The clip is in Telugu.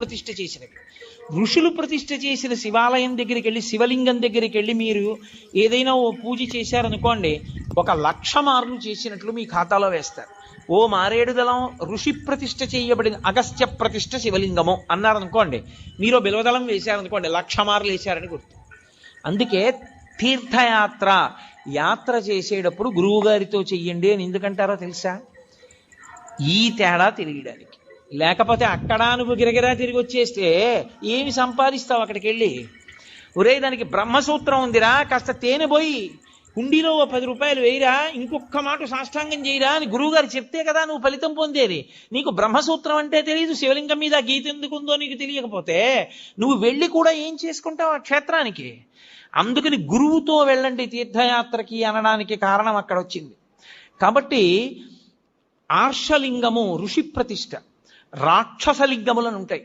ప్రతిష్ఠ చేసినవి. ఋషులు ప్రతిష్ఠ చేసిన శివాలయం దగ్గరికి వెళ్ళి, శివలింగం దగ్గరికి వెళ్ళి మీరు ఏదైనా ఓ పూజ చేశారనుకోండి, 1,00,000 మార్లు చేసినట్లు మీ ఖాతాలో వేస్తారు. ఓ మారేడుదలం ఋషి ప్రతిష్ఠ చేయబడిన అగస్త్య ప్రతిష్ఠ శివలింగము అన్నారనుకోండి, మీరు బిల్వదళం వేశారనుకోండి, 1,00,000 మార్లు వేశారని గుర్తు. అందుకే తీర్థయాత్ర యాత్ర చేసేటప్పుడు గురువు గారితో చెయ్యండి అని ఎందుకంటారో తెలుసా? ఈ తేడా తెలియడానికి. లేకపోతే అక్కడ నువ్వు గిరగిరా తిరిగి వచ్చేస్తే ఏమి సంపాదిస్తావు అక్కడికి వెళ్ళి? ఒరే, దానికి బ్రహ్మసూత్రం ఉందిరా, కాస్త తేనె పోయి హుండీలో ఓ 10 రూపాయలు వేయిరా, ఇంకొక మాట సాష్టాంగం చేయరా అని గురువుగారు చెప్తే కదా నువ్వు ఫలితం పొందేది. నీకు బ్రహ్మసూత్రం అంటే తెలియదు, శివలింగం మీద గీత ఎందుకుందో నీకు తెలియకపోతే నువ్వు వెళ్ళి కూడా ఏం చేసుకుంటావు ఆ క్షేత్రానికి? అందుకని గురువుతో వెళ్ళండి తీర్థయాత్రకి అనడానికి కారణం అక్కడ వచ్చింది. కాబట్టి ఆర్షలింగము ఋషి ప్రతిష్ఠ, రాక్షసలింగములను ఉంటాయి.